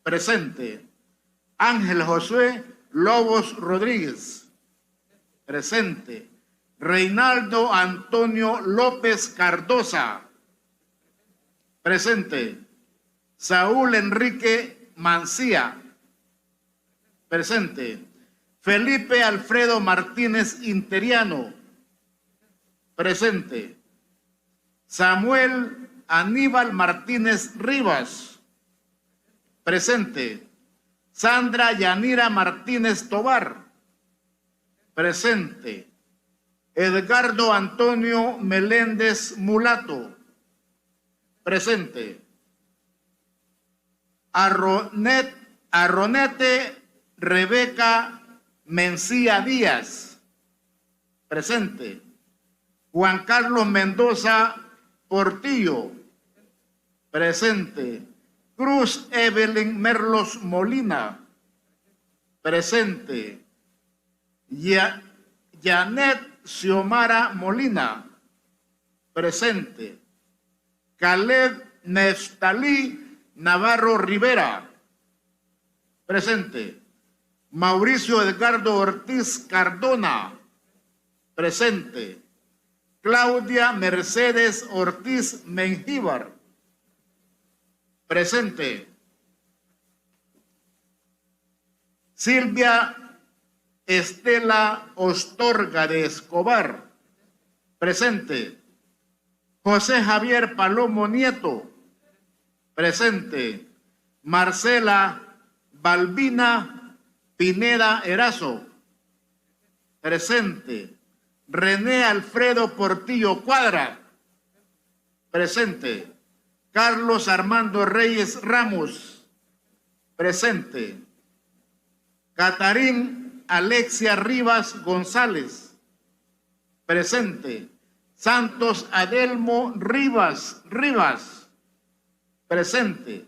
Presente. Ángel Josué Lobos Rodríguez. Presente. Reinaldo Antonio López Cardosa. Presente. Saúl Enrique Mancía. Presente. Felipe Alfredo Martínez Interiano. Presente. Samuel Aníbal Martínez Rivas. Presente. Sandra Yanira Martínez Tobar. Presente. Edgardo Antonio Meléndez Mulato. Presente. Arronete Rebeca Mencía Díaz. Presente. Juan Carlos Mendoza Portillo. Presente. Cruz Evelyn Merlos Molina. Presente. Janet Xiomara Molina. Presente. Caleb Neftalí Navarro Rivera. Presente. Mauricio Edgardo Ortiz Cardona. Presente. Claudia Mercedes Ortiz Mengíbar. Presente. Silvia Estela Ostorga de Escobar. Presente. José Javier Palomo Nieto. Presente. Marcela Balbina Pineda Erazo. Presente. René Alfredo Portillo Cuadra. Presente. Carlos Armando Reyes Ramos. Presente. Catarín Alexia Rivas González. Presente. Santos Adelmo Rivas. Presente.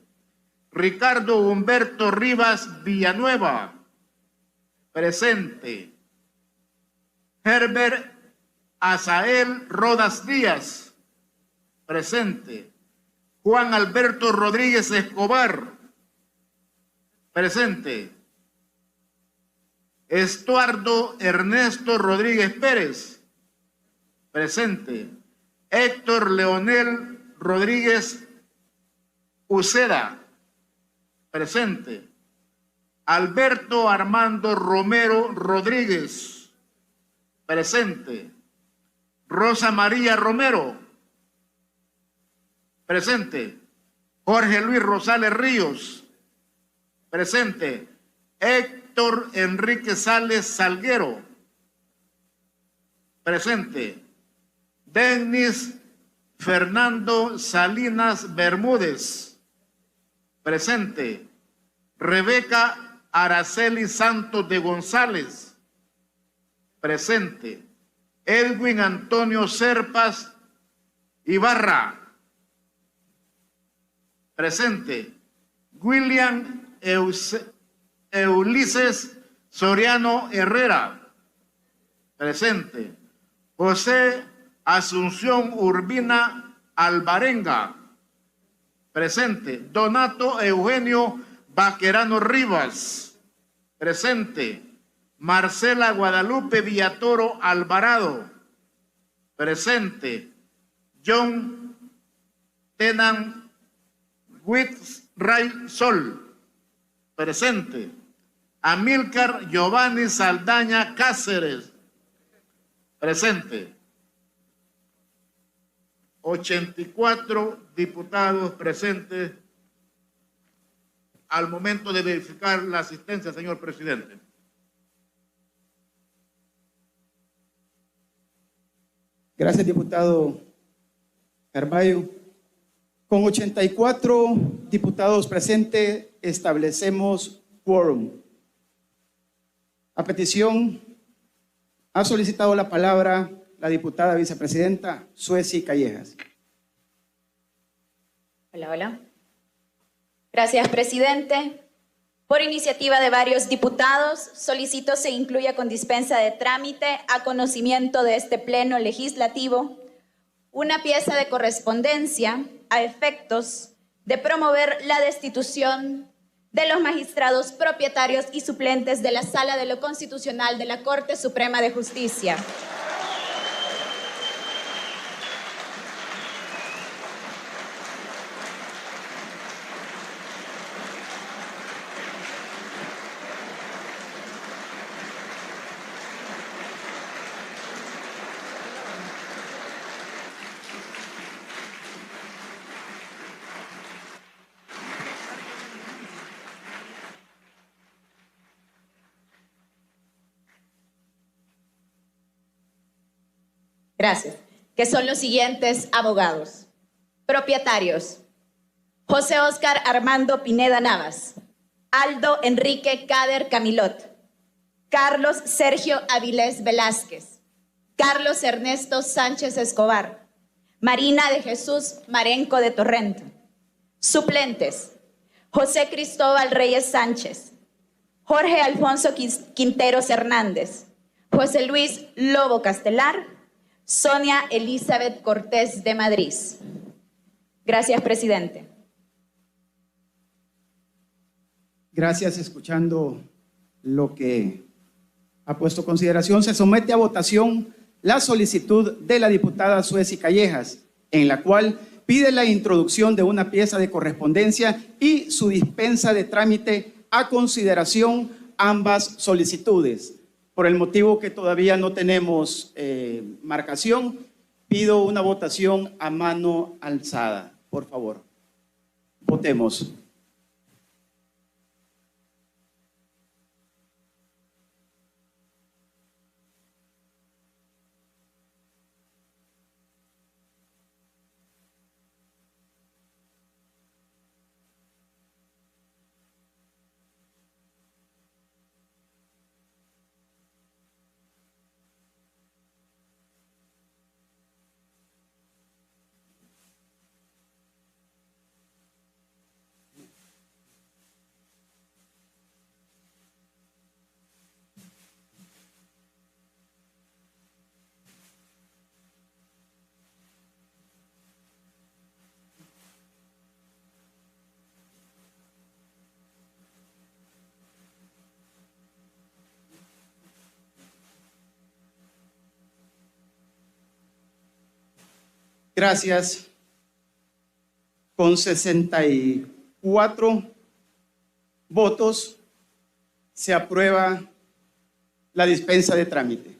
Ricardo Humberto Rivas Villanueva. Presente. Herbert Azael Rodas Díaz. Presente. Juan Alberto Rodríguez Escobar. Presente. Estuardo Ernesto Rodríguez Pérez. Presente. Héctor Leonel Rodríguez Uceda. Presente. Alberto Armando Romero Rodríguez. Presente. Rosa María Romero. Presente. Jorge Luis Rosales Ríos. Presente. Héctor Enrique Sales Salguero. Presente. Denis Fernando Salinas Bermúdez. Presente. Rebeca Araceli Santos de González. Presente. Edwin Antonio Serpas Ibarra. Presente. William Ulises Soriano Herrera. Presente. José Asunción Urbina Alvarenga. Presente. Donato Eugenio Vaquerano Rivas. Presente. Marcela Guadalupe Villatoro Alvarado. Presente. John Tenan Whitray Sol. Presente. Amílcar Giovanni Saldaña Cáceres. Presente. 84 diputados presentes al momento de verificar la asistencia, señor presidente. Gracias, diputado Carballo. Con 84 diputados presentes, establecemos quórum. A petición, ha solicitado la palabra la diputada vicepresidenta Suezi Callejas. Hola. Gracias, presidente. Por iniciativa de varios diputados, solicito se incluya con dispensa de trámite a conocimiento de este Pleno Legislativo una pieza de correspondencia a efectos de promover la destitución de los magistrados propietarios y suplentes de la Sala de lo Constitucional de la Corte Suprema de Justicia. Gracias. Que son los siguientes abogados. Propietarios: José Óscar Armando Pineda Navas, Aldo Enrique Cader Camilot, Carlos Sergio Avilés Velázquez, Carlos Ernesto Sánchez Escobar, Marina de Jesús Marenco de Torrento. Suplentes: José Cristóbal Reyes Sánchez, Jorge Alfonso Quinteros Hernández, José Luis Lobo Castelar, Sonia Elizabeth Cortés de Madrid. Gracias, presidente. Gracias. Escuchando lo que ha puesto en consideración, se somete a votación la solicitud de la diputada Suezi Callejas, en la cual pide la introducción de una pieza de correspondencia y su dispensa de trámite a consideración ambas solicitudes. Por el motivo que todavía no tenemos marcación, pido una votación a mano alzada. Por favor, votemos. Gracias. Con 64 votos se aprueba la dispensa de trámite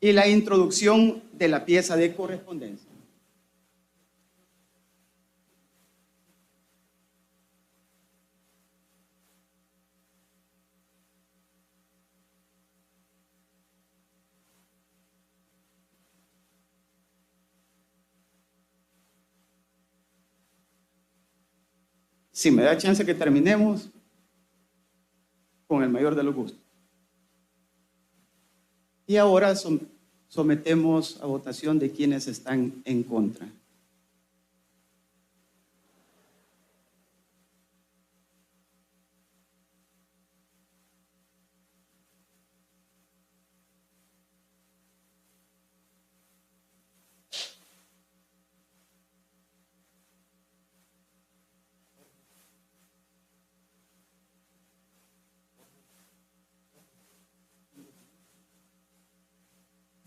y la introducción de la pieza de correspondencia. Si me da chance que terminemos, con el mayor de los gustos. Y ahora sometemos a votación de quienes están en contra.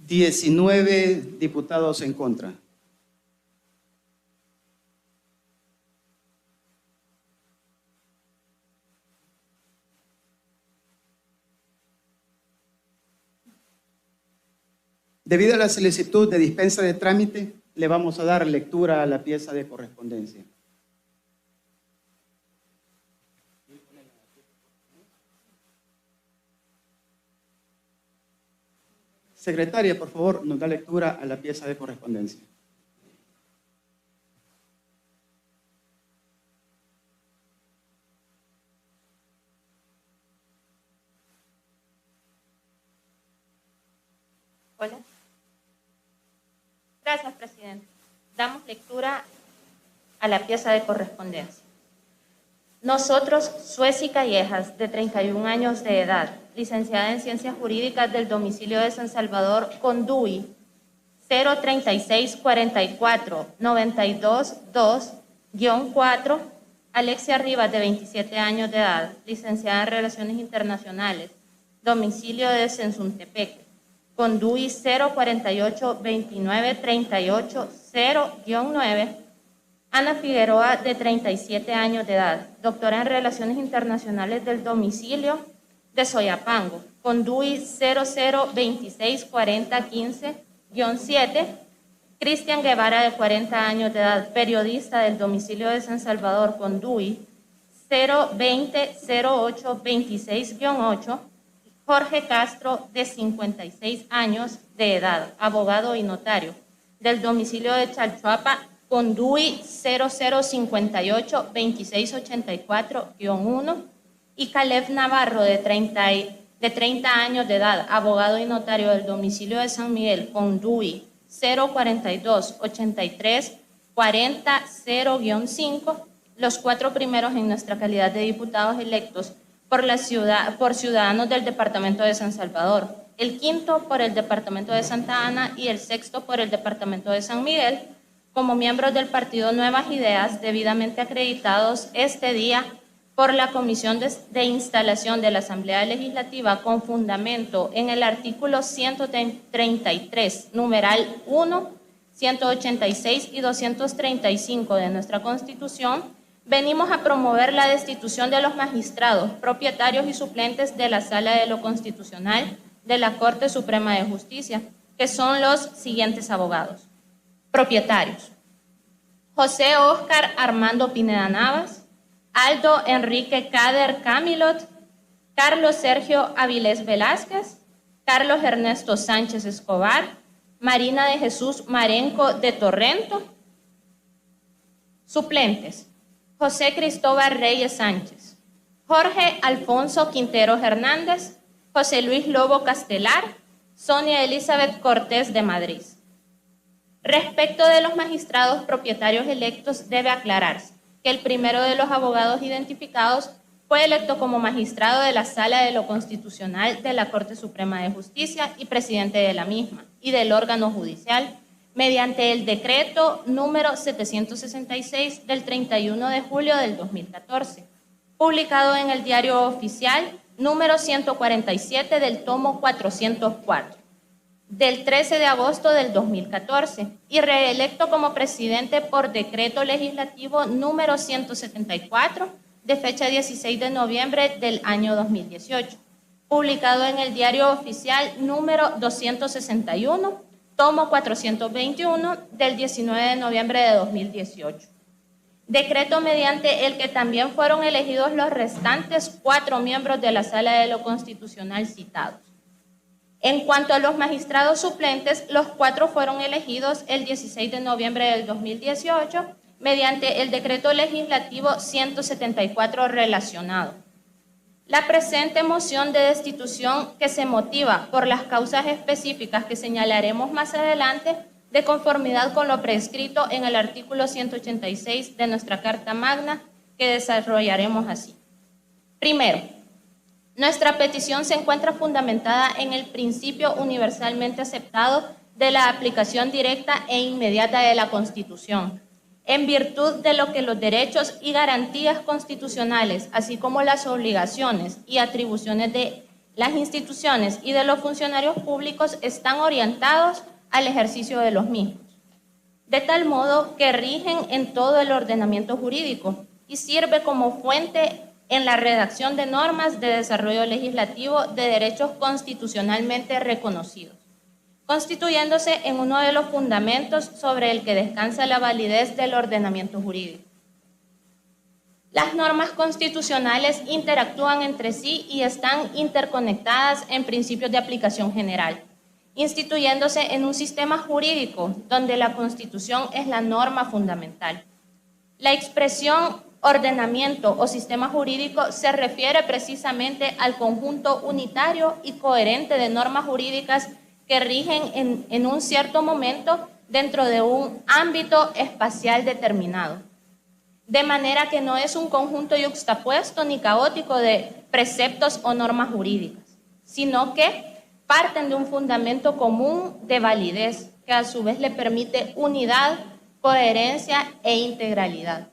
$19 diputados en contra. Debido a la solicitud de dispensa de trámite, le vamos a dar lectura a la pieza de correspondencia. Secretaria, por favor, nos da lectura a la pieza de correspondencia. Hola. Gracias, presidente. Damos lectura a la pieza de correspondencia. Nosotros, Suezi Callejas, de 31 años de edad, licenciada en Ciencias Jurídicas del domicilio de San Salvador, con DUI 03644-922-4, Alexia Rivas, de 27 años de edad, licenciada en Relaciones Internacionales, domicilio de Sensuntepeque, con DUI 0482938-0-9. Ana Figueroa, de 37 años de edad, doctora en Relaciones Internacionales del domicilio de Soyapango, con DUI 00264015-7. Cristian Guevara, de 40 años de edad, periodista del domicilio de San Salvador, con DUI 0200826-8. Jorge Castro, de 56 años de edad, abogado y notario, del domicilio de Chalchuapa, con DUI 00582684-1. Y Caleb Navarro, de 30 años de edad, abogado y notario, del domicilio de San Miguel, con DUI 0428340-0-5, los 4 primeros en nuestra calidad de diputados electos por ciudadanos del departamento de San Salvador, el 5º por el departamento de Santa Ana y el 6º por el departamento de San Miguel, como miembros del partido Nuevas Ideas, debidamente acreditados este día por la Comisión de Instalación de la Asamblea Legislativa, con fundamento en el artículo 133, numeral 1, 186 y 235 de nuestra Constitución, venimos a promover la destitución de los magistrados, propietarios y suplentes de la Sala de lo Constitucional de la Corte Suprema de Justicia, que son los siguientes abogados. Propietarios: José Óscar Armando Pineda Navas, Aldo Enrique Cader Camilot, Carlos Sergio Avilés Velázquez, Carlos Ernesto Sánchez Escobar, Marina de Jesús Marenco de Torrento. Suplentes: José Cristóbal Reyes Sánchez, Jorge Alfonso Quintero Hernández, José Luis Lobo Castelar, Sonia Elizabeth Cortés de Madrid. Respecto de los magistrados propietarios electos, debe aclararse que el primero de los abogados identificados fue electo como magistrado de la Sala de lo Constitucional de la Corte Suprema de Justicia y presidente de la misma y del órgano judicial, mediante el decreto número 766 del 31 de julio del 2014, publicado en el Diario Oficial número 147 del tomo 404, del 13 de agosto del 2014, y reelecto como presidente por decreto legislativo número 174 de fecha 16 de noviembre del año 2018, publicado en el Diario Oficial número 261, tomo 421 del 19 de noviembre de 2018. Decreto mediante el que también fueron elegidos los restantes 4 miembros de la Sala de lo Constitucional citados. En cuanto a los magistrados suplentes, los 4 fueron elegidos el 16 de noviembre del 2018 mediante el decreto legislativo 174 relacionado. La presente moción de destitución, que se motiva por las causas específicas que señalaremos más adelante, de conformidad con lo prescrito en el artículo 186 de nuestra Carta Magna, que desarrollaremos así. Primero, nuestra petición se encuentra fundamentada en el principio universalmente aceptado de la aplicación directa e inmediata de la Constitución, en virtud de lo que los derechos y garantías constitucionales, así como las obligaciones y atribuciones de las instituciones y de los funcionarios públicos, están orientados al ejercicio de los mismos, de tal modo que rigen en todo el ordenamiento jurídico y sirve como fuente en la redacción de normas de desarrollo legislativo de derechos constitucionalmente reconocidos, constituyéndose en uno de los fundamentos sobre el que descansa la validez del ordenamiento jurídico. Las normas constitucionales interactúan entre sí y están interconectadas en principios de aplicación general, instituyéndose en un sistema jurídico donde la Constitución es la norma fundamental. La expresión ordenamiento o sistema jurídico se refiere precisamente al conjunto unitario y coherente de normas jurídicas que rigen en un cierto momento dentro de un ámbito espacial determinado. De manera que no es un conjunto yuxtapuesto ni caótico de preceptos o normas jurídicas, sino que parten de un fundamento común de validez que a su vez le permite unidad, coherencia e integralidad.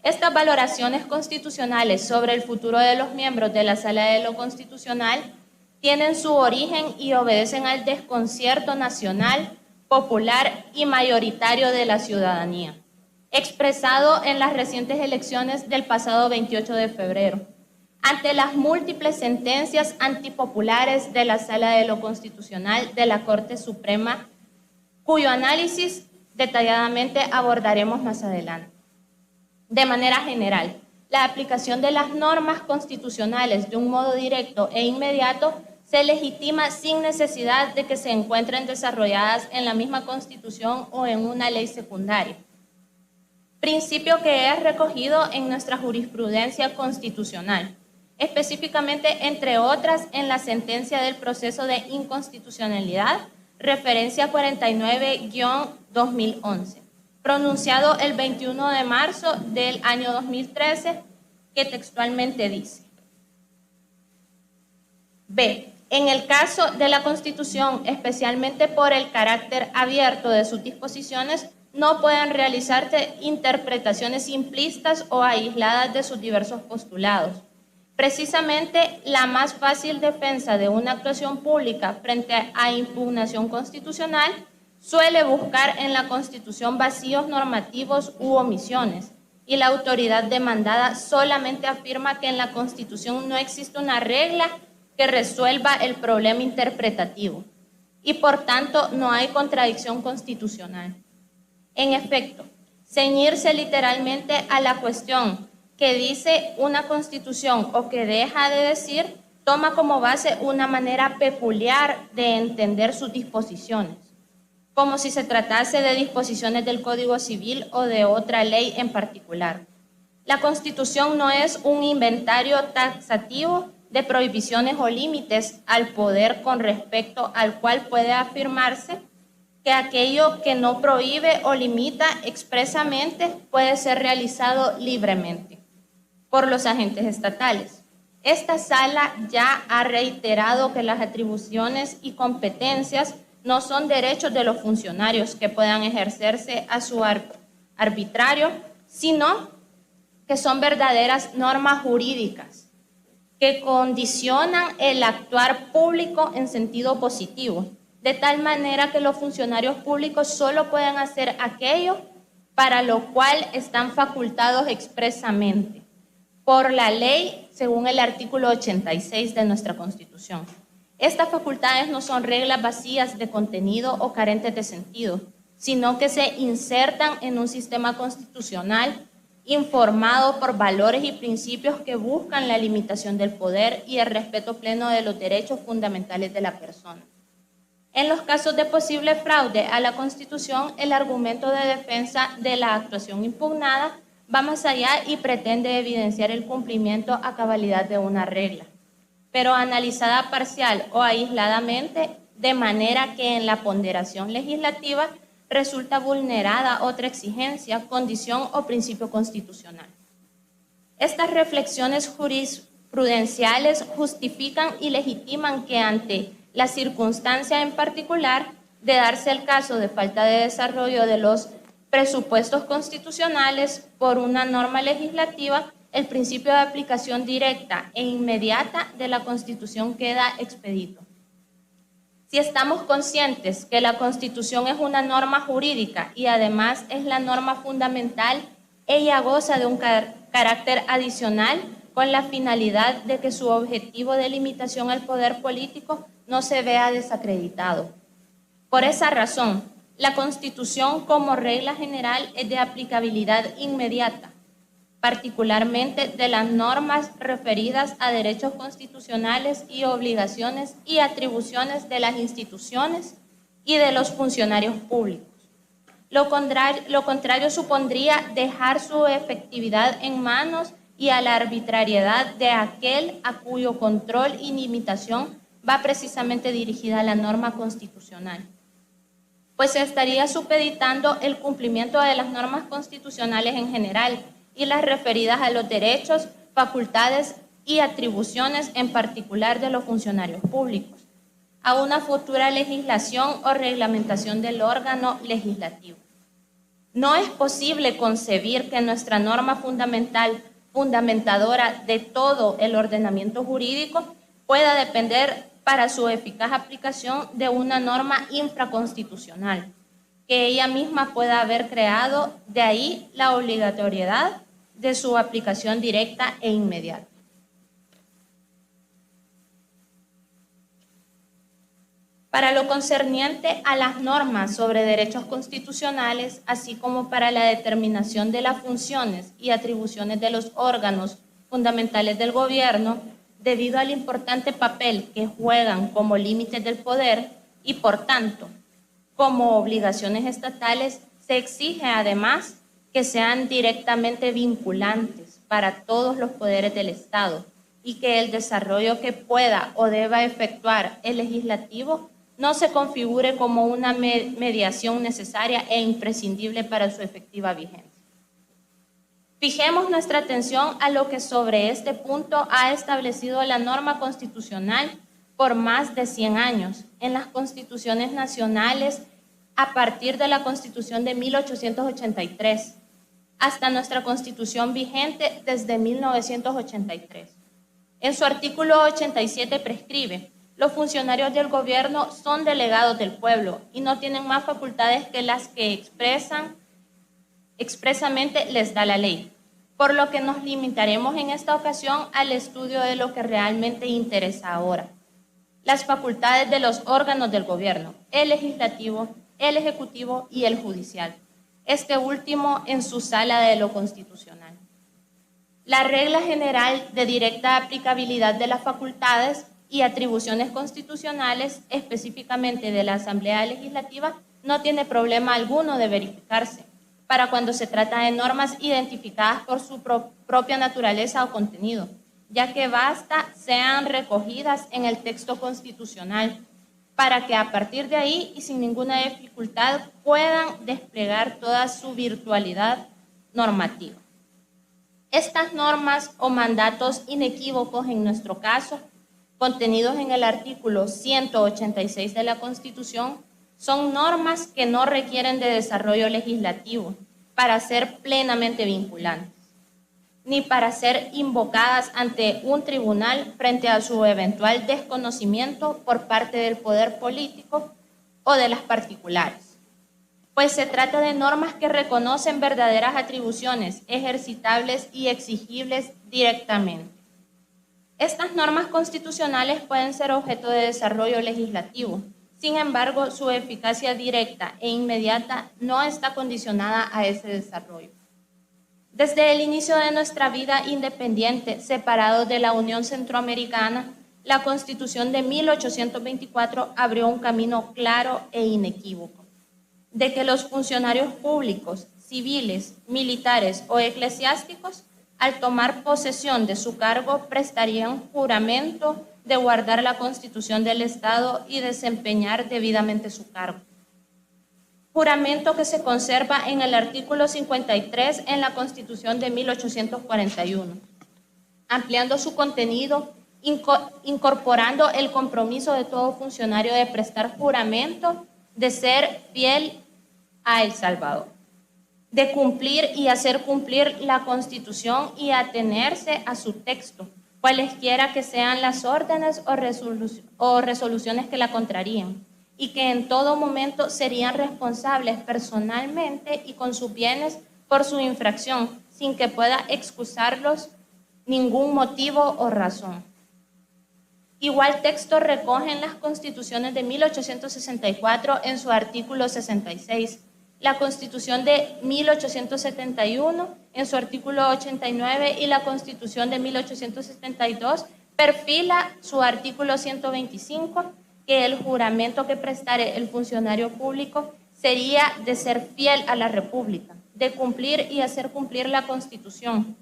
Estas valoraciones constitucionales sobre el futuro de los miembros de la Sala de lo Constitucional tienen su origen y obedecen al desconcierto nacional, popular y mayoritario de la ciudadanía, expresado en las recientes elecciones del pasado 28 de febrero, ante las múltiples sentencias antipopulares de la Sala de lo Constitucional de la Corte Suprema, cuyo análisis detalladamente abordaremos más adelante. De manera general, la aplicación de las normas constitucionales de un modo directo e inmediato se legitima sin necesidad de que se encuentren desarrolladas en la misma Constitución o en una ley secundaria. Principio que es recogido en nuestra jurisprudencia constitucional, específicamente, entre otras, en la sentencia del proceso de inconstitucionalidad, referencia 49-2011, pronunciado el 21 de marzo del año 2013, que textualmente dice: B. En el caso de la Constitución, especialmente por el carácter abierto de sus disposiciones, no pueden realizarse interpretaciones simplistas o aisladas de sus diversos postulados. Precisamente, la más fácil defensa de una actuación pública frente a impugnación constitucional suele buscar en la Constitución vacíos normativos u omisiones, y la autoridad demandada solamente afirma que en la Constitución no existe una regla que resuelva el problema interpretativo, y por tanto no hay contradicción constitucional. En efecto, ceñirse literalmente a la cuestión que dice una Constitución o que deja de decir, toma como base una manera peculiar de entender sus disposiciones, como si se tratase de disposiciones del Código Civil o de otra ley en particular. La Constitución no es un inventario taxativo de prohibiciones o límites al poder con respecto al cual puede afirmarse que aquello que no prohíbe o limita expresamente puede ser realizado libremente por los agentes estatales. Esta sala ya ha reiterado que las atribuciones y competencias no son derechos de los funcionarios que puedan ejercerse a su arbitrario, sino que son verdaderas normas jurídicas que condicionan el actuar público en sentido positivo, de tal manera que los funcionarios públicos solo pueden hacer aquello para lo cual están facultados expresamente por la ley, según el artículo 86 de nuestra Constitución. Estas facultades no son reglas vacías de contenido o carentes de sentido, sino que se insertan en un sistema constitucional informado por valores y principios que buscan la limitación del poder y el respeto pleno de los derechos fundamentales de la persona. En los casos de posible fraude a la Constitución, el argumento de defensa de la actuación impugnada va más allá y pretende evidenciar el cumplimiento a cabalidad de una regla, pero analizada parcial o aisladamente, de manera que en la ponderación legislativa resulta vulnerada otra exigencia, condición o principio constitucional. Estas reflexiones jurisprudenciales justifican y legitiman que ante la circunstancia en particular de darse el caso de falta de desarrollo de los presupuestos constitucionales por una norma legislativa, el principio de aplicación directa e inmediata de la Constitución queda expedito. Si estamos conscientes que la Constitución es una norma jurídica y además es la norma fundamental, ella goza de un carácter adicional con la finalidad de que su objetivo de limitación al poder político no se vea desacreditado. Por esa razón, la Constitución como regla general es de aplicabilidad inmediata, particularmente de las normas referidas a derechos constitucionales y obligaciones y atribuciones de las instituciones y de los funcionarios públicos. Lo contrario supondría dejar su efectividad en manos y a la arbitrariedad de aquel a cuyo control y limitación va precisamente dirigida la norma constitucional, pues se estaría supeditando el cumplimiento de las normas constitucionales en general y las referidas a los derechos, facultades y atribuciones en particular de los funcionarios públicos, a una futura legislación o reglamentación del órgano legislativo. No es posible concebir que nuestra norma fundamentadora de todo el ordenamiento jurídico pueda depender para su eficaz aplicación de una norma infraconstitucional que ella misma pueda haber creado, de ahí la obligatoriedad de su aplicación directa e inmediata. Para lo concerniente a las normas sobre derechos constitucionales, así como para la determinación de las funciones y atribuciones de los órganos fundamentales del gobierno, debido al importante papel que juegan como límites del poder y, por tanto, como obligaciones estatales, se exige además que sean directamente vinculantes para todos los poderes del Estado y que el desarrollo que pueda o deba efectuar el legislativo no se configure como una mediación necesaria e imprescindible para su efectiva vigencia. Fijemos nuestra atención a lo que sobre este punto ha establecido la norma constitucional por más de 100 años en las constituciones nacionales a partir de la Constitución de 1883 hasta nuestra Constitución vigente desde 1983. En su artículo 87 prescribe: los funcionarios del gobierno son delegados del pueblo y no tienen más facultades que las que expresamente les da la ley, por lo que nos limitaremos en esta ocasión al estudio de lo que realmente interesa ahora: las facultades de los órganos del gobierno, el legislativo, el ejecutivo y el judicial, este último en su sala de lo constitucional. La regla general de directa aplicabilidad de las facultades y atribuciones constitucionales, específicamente de la Asamblea Legislativa, no tiene problema alguno de verificarse para cuando se trata de normas identificadas por su propia naturaleza o contenido, ya que basta sean recogidas en el texto constitucional para que a partir de ahí y sin ninguna dificultad puedan desplegar toda su virtualidad normativa. Estas normas o mandatos inequívocos en nuestro caso, contenidos en el artículo 186 de la Constitución, son normas que no requieren de desarrollo legislativo para ser plenamente vinculantes, ni para ser invocadas ante un tribunal frente a su eventual desconocimiento por parte del poder político o de las particulares, pues se trata de normas que reconocen verdaderas atribuciones ejercitables y exigibles directamente. Estas normas constitucionales pueden ser objeto de desarrollo legislativo. Sin embargo, su eficacia directa e inmediata no está condicionada a ese desarrollo. Desde el inicio de nuestra vida independiente, separados de la Unión Centroamericana, la Constitución de 1824 abrió un camino claro e inequívoco de que los funcionarios públicos, civiles, militares o eclesiásticos, al tomar posesión de su cargo, prestarían juramento de guardar la Constitución del Estado y desempeñar debidamente su cargo. Juramento que se conserva en el artículo 53 en la Constitución de 1841, ampliando su contenido, incorporando el compromiso de todo funcionario de prestar juramento de ser fiel a El Salvador, de cumplir y hacer cumplir la Constitución y atenerse a su texto, cualesquiera que sean las órdenes o resoluciones que la contrarían, y que en todo momento serían responsables personalmente y con sus bienes por su infracción, sin que pueda excusarlos ningún motivo o razón. Igual texto recogen las constituciones de 1864 en su artículo 66, la Constitución de 1871 en su artículo 89 y la Constitución de 1872 perfila su artículo 125, que el juramento que prestare el funcionario público sería de ser fiel a la República, de cumplir y hacer cumplir la Constitución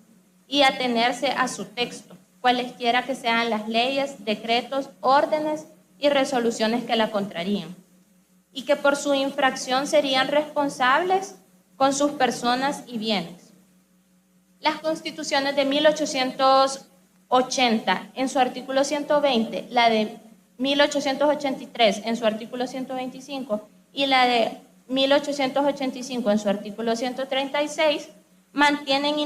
y atenerse a su texto, cualesquiera que sean las leyes, decretos, órdenes y resoluciones que la contrarían, y que por su infracción serían responsables con sus personas y bienes. Las constituciones de 1880 en su artículo 120, la de 1883 en su artículo 125 y la de 1885 en su artículo 136 mantienen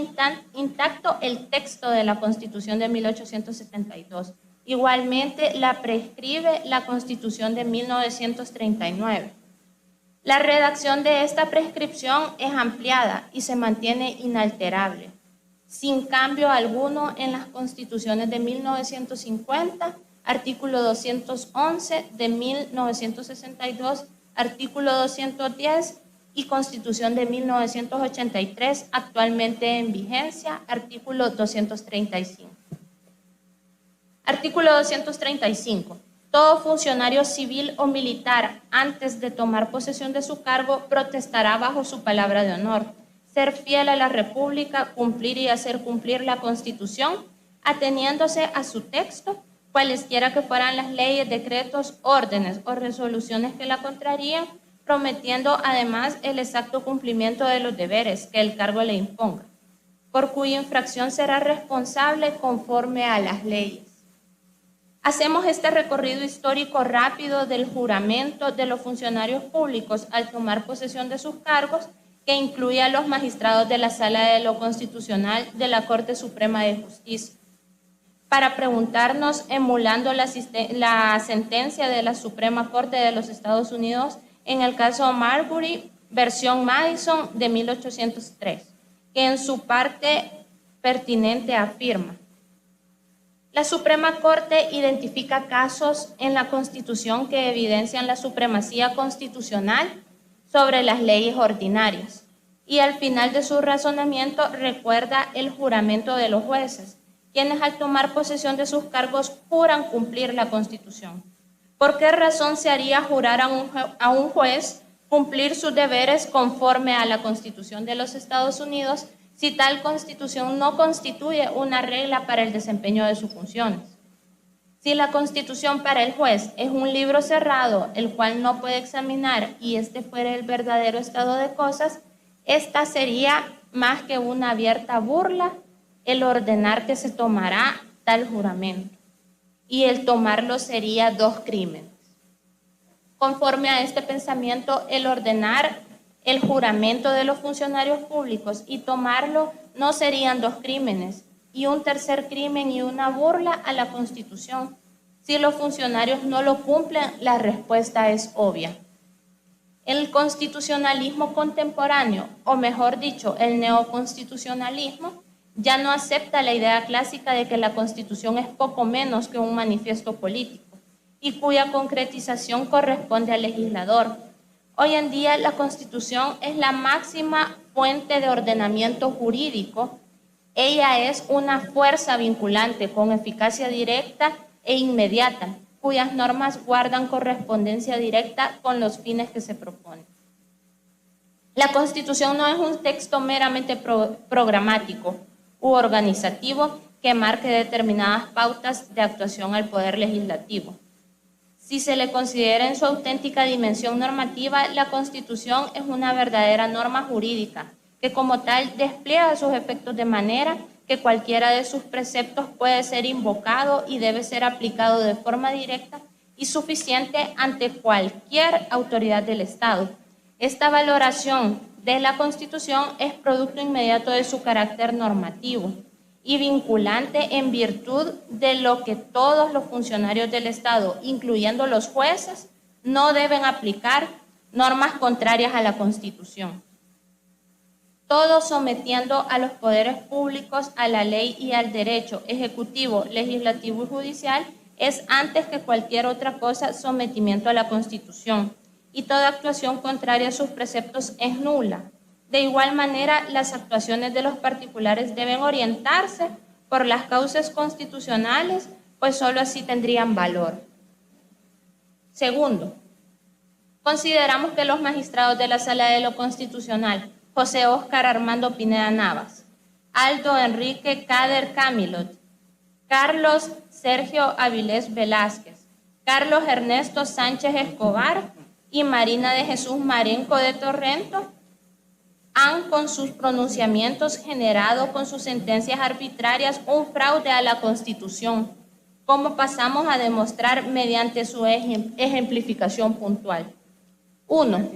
intacto el texto de la Constitución de 1872. Igualmente la prescribe la Constitución de 1939. La redacción de esta prescripción es ampliada y se mantiene inalterable, sin cambio alguno en las constituciones de 1950, artículo 211, de 1962, artículo 210 y Constitución de 1983, actualmente en vigencia, artículo 235. Artículo 235. Todo funcionario civil o militar, antes de tomar posesión de su cargo, protestará bajo su palabra de honor, ser fiel a la República, cumplir y hacer cumplir la Constitución, ateniéndose a su texto, cualesquiera que fueran las leyes, decretos, órdenes o resoluciones que la contrarían, prometiendo además el exacto cumplimiento de los deberes que el cargo le imponga, por cuya infracción será responsable conforme a las leyes. Hacemos este recorrido histórico rápido del juramento de los funcionarios públicos al tomar posesión de sus cargos, que incluye a los magistrados de la Sala de lo Constitucional de la Corte Suprema de Justicia, para preguntarnos, emulando la sentencia de la Suprema Corte de los Estados Unidos en el caso Marbury, versión Madison de 1803, que en su parte pertinente afirma: la Suprema Corte identifica casos en la Constitución que evidencian la supremacía constitucional sobre las leyes ordinarias, y al final de su razonamiento recuerda el juramento de los jueces, quienes al tomar posesión de sus cargos juran cumplir la Constitución. ¿Por qué razón se haría jurar a un juez cumplir sus deberes conforme a la Constitución de los Estados Unidos si tal Constitución no constituye una regla para el desempeño de sus funciones? Si la Constitución para el juez es un libro cerrado, el cual no puede examinar, y este fuera el verdadero estado de cosas, esta sería más que una abierta burla el ordenar que se tomará tal juramento, y el tomarlo sería 2 crímenes. Conforme a este pensamiento, el ordenar el juramento de los funcionarios públicos y tomarlo no serían 2 crímenes, y un tercer crimen y una burla a la Constitución. Si los funcionarios no lo cumplen, la respuesta es obvia. El constitucionalismo contemporáneo, o mejor dicho, el neoconstitucionalismo, ya no acepta la idea clásica de que la Constitución es poco menos que un manifiesto político y cuya concretización corresponde al legislador. Hoy en día la Constitución es la máxima fuente de ordenamiento jurídico. Ella es una fuerza vinculante con eficacia directa e inmediata, cuyas normas guardan correspondencia directa con los fines que se proponen. La Constitución no es un texto meramente programático u organizativo que marque determinadas pautas de actuación al Poder Legislativo. Si se le considera en su auténtica dimensión normativa, la Constitución es una verdadera norma jurídica que como tal despliega sus efectos de manera que cualquiera de sus preceptos puede ser invocado y debe ser aplicado de forma directa y suficiente ante cualquier autoridad del Estado. Esta valoración de la Constitución es producto inmediato de su carácter normativo y vinculante en virtud de lo que todos los funcionarios del Estado, incluyendo los jueces, no deben aplicar normas contrarias a la Constitución. Todo sometiendo a los poderes públicos a la ley y al derecho ejecutivo, legislativo y judicial es antes que cualquier otra cosa sometimiento a la Constitución, y toda actuación contraria a sus preceptos es nula. De igual manera, las actuaciones de los particulares deben orientarse por las causas constitucionales, pues solo así tendrían valor. Segundo, consideramos que los magistrados de la Sala de lo Constitucional, José Óscar Armando Pineda Navas, Aldo Enrique Cader Camilot, Carlos Sergio Avilés Velázquez, Carlos Ernesto Sánchez Escobar y Marina de Jesús Marenco de Torrento han con sus pronunciamientos generado con sus sentencias arbitrarias un fraude a la Constitución, como pasamos a demostrar mediante su ejemplificación puntual. 1.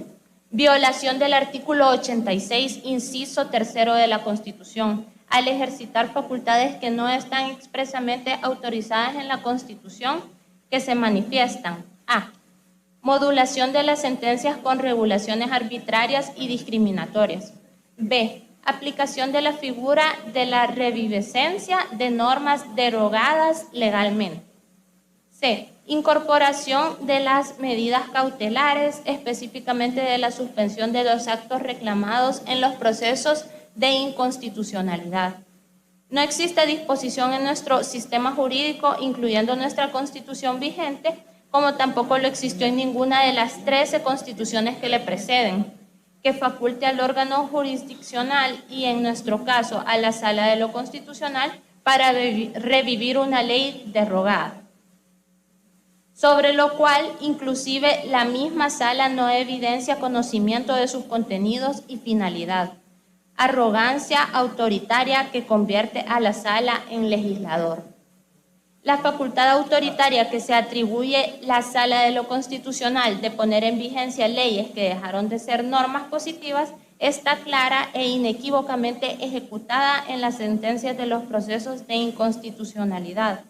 Violación del artículo 86, inciso 3 de la Constitución, al ejercitar facultades que no están expresamente autorizadas en la Constitución, que se manifiestan: a. Modulación de las sentencias con regulaciones arbitrarias y discriminatorias. B. Aplicación de la figura de la reviviscencia de normas derogadas legalmente. C. Incorporación de las medidas cautelares, específicamente de la suspensión de los actos reclamados en los procesos de inconstitucionalidad. No existe disposición en nuestro sistema jurídico, incluyendo nuestra Constitución vigente, como tampoco lo existió en ninguna de las 13 constituciones que le preceden, que faculte al órgano jurisdiccional y, en nuestro caso, a la Sala de lo Constitucional para revivir una ley derogada, sobre lo cual inclusive la misma Sala no evidencia conocimiento de sus contenidos y finalidad. Arrogancia autoritaria que convierte a la Sala en legislador. La facultad autoritaria que se atribuye la Sala de lo Constitucional de poner en vigencia leyes que dejaron de ser normas positivas está clara e inequívocamente ejecutada en las sentencias de los procesos de inconstitucionalidad.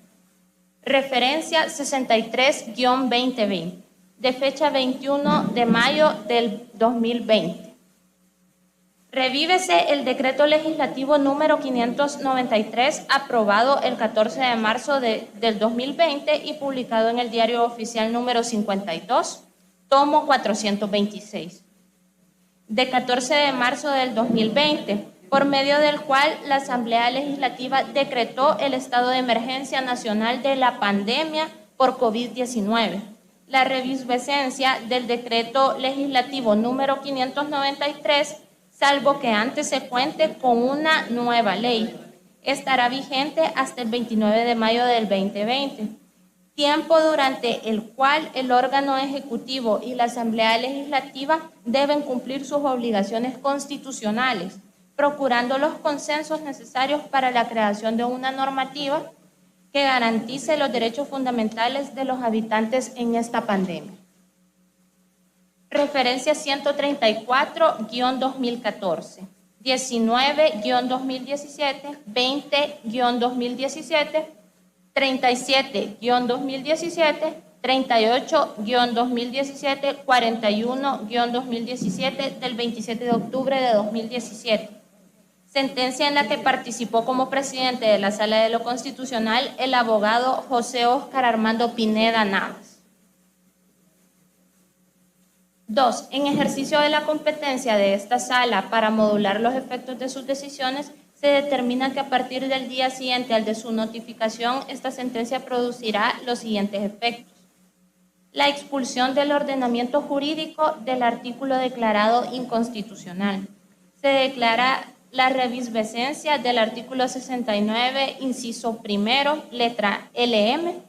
Referencia 63-2020, de fecha 21 de mayo del 2020. Revívese el decreto legislativo número 593, aprobado el 14 de marzo del 2020 y publicado en el Diario Oficial número 52, tomo 426, de 14 de marzo del 2020, por medio del cual la Asamblea Legislativa decretó el estado de emergencia nacional de la pandemia por COVID-19. La reviviscencia del decreto legislativo número 593, salvo que antes se cuente con una nueva ley, estará vigente hasta el 29 de mayo del 2020, tiempo durante el cual el órgano ejecutivo y la Asamblea Legislativa deben cumplir sus obligaciones constitucionales, procurando los consensos necesarios para la creación de una normativa que garantice los derechos fundamentales de los habitantes en esta pandemia. Referencia 134-2014, 19-2017, 20-2017, 37-2017, 38-2017, 41-2017 del 27 de octubre de 2017. Sentencia en la que participó como presidente de la Sala de lo Constitucional el abogado José Óscar Armando Pineda Navas. 2. En ejercicio de la competencia de esta Sala para modular los efectos de sus decisiones, se determina que a partir del día siguiente al de su notificación, esta sentencia producirá los siguientes efectos: la expulsión del ordenamiento jurídico del artículo declarado inconstitucional. Se declara la reviviscencia del artículo 69, inciso primero, letra LM,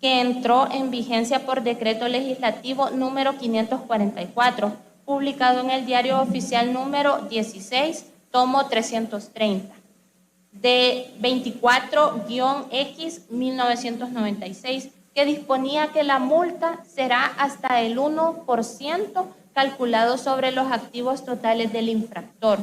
que entró en vigencia por decreto legislativo número 544, publicado en el Diario Oficial número 16, tomo 330, de 24-X-1996, que disponía que la multa será hasta el 1% calculado sobre los activos totales del infractor,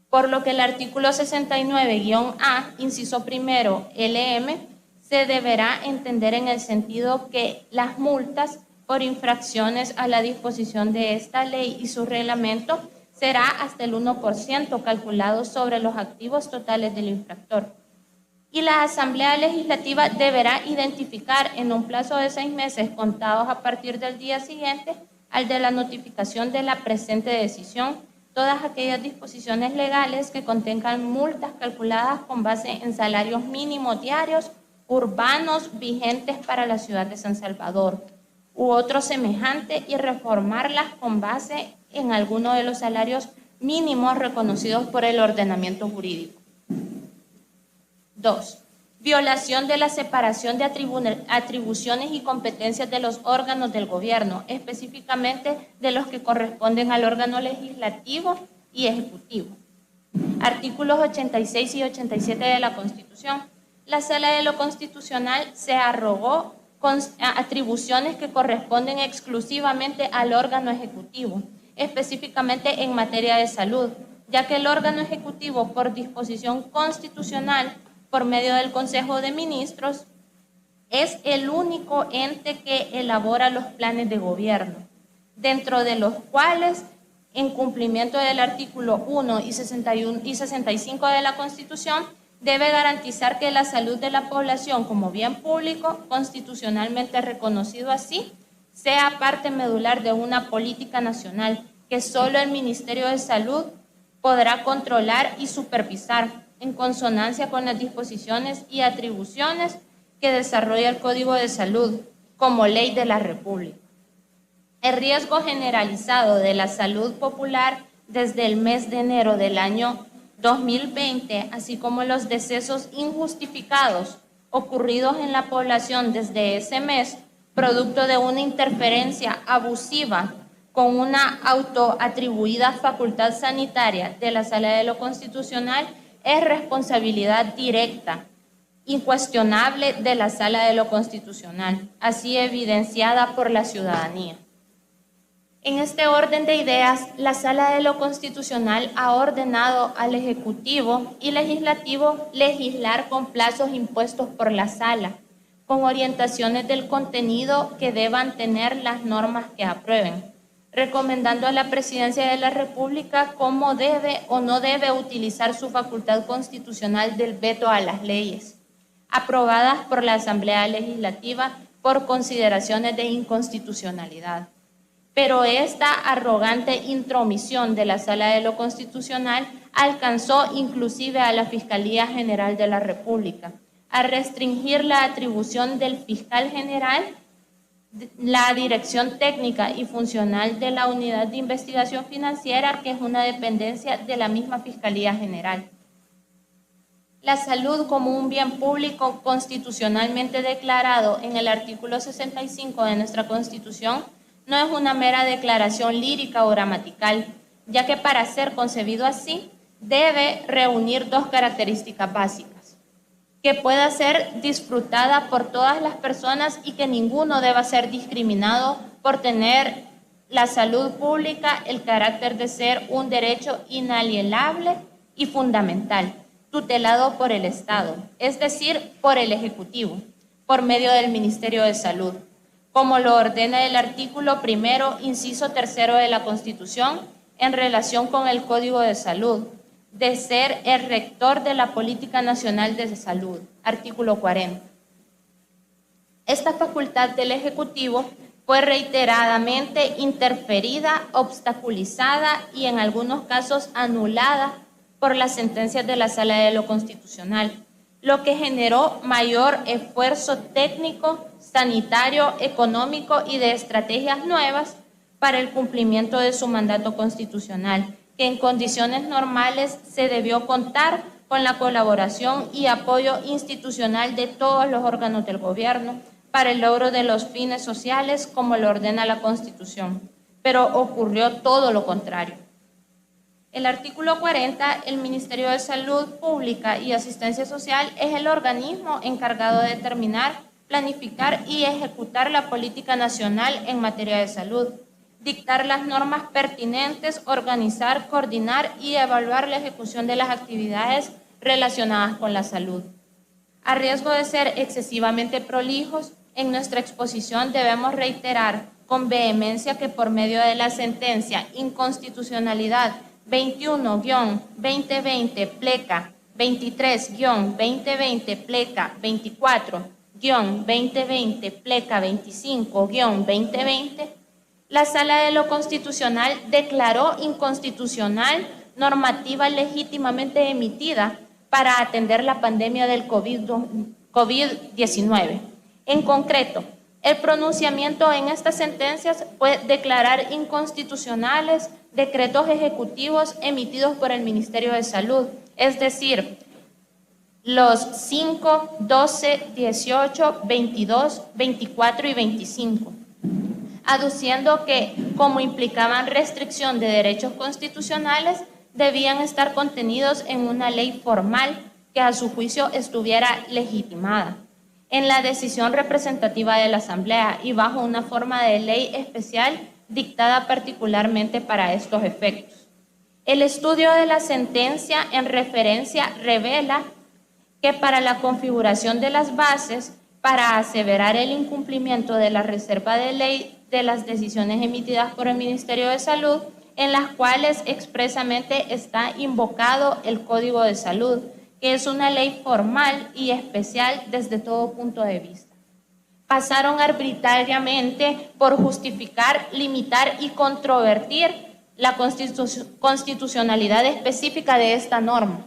por lo que el artículo 69-A, inciso primero, LM, se deberá entender en el sentido que las multas por infracciones a la disposición de esta ley y su reglamento será hasta el 1% calculado sobre los activos totales del infractor. Y la Asamblea Legislativa deberá identificar en un plazo de 6 meses contados a partir del día siguiente al de la notificación de la presente decisión todas aquellas disposiciones legales que contengan multas calculadas con base en salarios mínimos diarios urbanos vigentes para la ciudad de San Salvador u otro semejante y reformarlas con base en alguno de los salarios mínimos reconocidos por el ordenamiento jurídico. 2. Violación de la separación de atribuciones y competencias de los órganos del gobierno, específicamente de los que corresponden al órgano legislativo y ejecutivo. Artículos 86 y 87 de la Constitución. La Sala de lo Constitucional se arrogó con atribuciones que corresponden exclusivamente al órgano ejecutivo, específicamente en materia de salud, ya que el órgano ejecutivo, por disposición constitucional, por medio del Consejo de Ministros, es el único ente que elabora los planes de gobierno, dentro de los cuales, en cumplimiento del artículo 1 y 61 y 65 de la Constitución, debe garantizar que la salud de la población como bien público, constitucionalmente reconocido así, sea parte medular de una política nacional que solo el Ministerio de Salud podrá controlar y supervisar en consonancia con las disposiciones y atribuciones que desarrolla el Código de Salud como ley de la República. El riesgo generalizado de la salud popular desde el mes de enero del año 2020, así como los decesos injustificados ocurridos en la población desde ese mes, producto de una interferencia abusiva con una autoatribuida facultad sanitaria de la Sala de lo Constitucional, es responsabilidad directa, incuestionable de la Sala de lo Constitucional, así evidenciada por la ciudadanía. En este orden de ideas, la Sala de lo Constitucional ha ordenado al Ejecutivo y Legislativo legislar con plazos impuestos por la Sala, con orientaciones del contenido que deban tener las normas que aprueben, recomendando a la Presidencia de la República cómo debe o no debe utilizar su facultad constitucional del veto a las leyes, aprobadas por la Asamblea Legislativa por consideraciones de inconstitucionalidad. Pero esta arrogante intromisión de la Sala de lo Constitucional alcanzó inclusive a la Fiscalía General de la República, a restringir la atribución del fiscal general, la dirección técnica y funcional de la Unidad de Investigación Financiera, que es una dependencia de la misma Fiscalía General. La salud como un bien público constitucionalmente declarado en el artículo 65 de nuestra Constitución no es una mera declaración lírica o gramatical, ya que para ser concebido así debe reunir dos características básicas: que pueda ser disfrutada por todas las personas y que ninguno deba ser discriminado por tener la salud pública el carácter de ser un derecho inalienable y fundamental, tutelado por el Estado, es decir, por el Ejecutivo, por medio del Ministerio de Salud, como lo ordena el artículo 1, inciso 3 de la Constitución, en relación con el Código de Salud, de ser el rector de la Política Nacional de Salud, artículo 40. Esta facultad del Ejecutivo fue reiteradamente interferida, obstaculizada y en algunos casos anulada por las sentencias de la Sala de lo Constitucional, lo que generó mayor esfuerzo técnico, sanitario, económico y de estrategias nuevas para el cumplimiento de su mandato constitucional, que en condiciones normales se debió contar con la colaboración y apoyo institucional de todos los órganos del gobierno para el logro de los fines sociales como lo ordena la Constitución, pero ocurrió todo lo contrario. El artículo 40, el Ministerio de Salud Pública y Asistencia Social es el organismo encargado de determinar, planificar y ejecutar la política nacional en materia de salud, dictar las normas pertinentes, organizar, coordinar y evaluar la ejecución de las actividades relacionadas con la salud. A riesgo de ser excesivamente prolijos, en nuestra exposición debemos reiterar con vehemencia que por medio de la sentencia Inconstitucionalidad 21-2020 pleca 23-2020 pleca 24-2020 pleca 25-2020, la Sala de lo Constitucional declaró inconstitucional normativa legítimamente emitida para atender la pandemia del COVID-19. En concreto, el pronunciamiento en estas sentencias fue declarar inconstitucionales decretos ejecutivos emitidos por el Ministerio de Salud, es decir, los 5, 12, 18, 22, 24 y 25, aduciendo que, como implicaban restricción de derechos constitucionales, debían estar contenidos en una ley formal que a su juicio estuviera legitimada en la decisión representativa de la Asamblea y bajo una forma de ley especial dictada particularmente para estos efectos. El estudio de la sentencia en referencia revela que para la configuración de las bases para aseverar el incumplimiento de la reserva de ley de las decisiones emitidas por el Ministerio de Salud, en las cuales expresamente está invocado el Código de Salud, que es una ley formal y especial desde todo punto de vista. Pasaron arbitrariamente por justificar, limitar y controvertir la constitucionalidad específica de esta norma.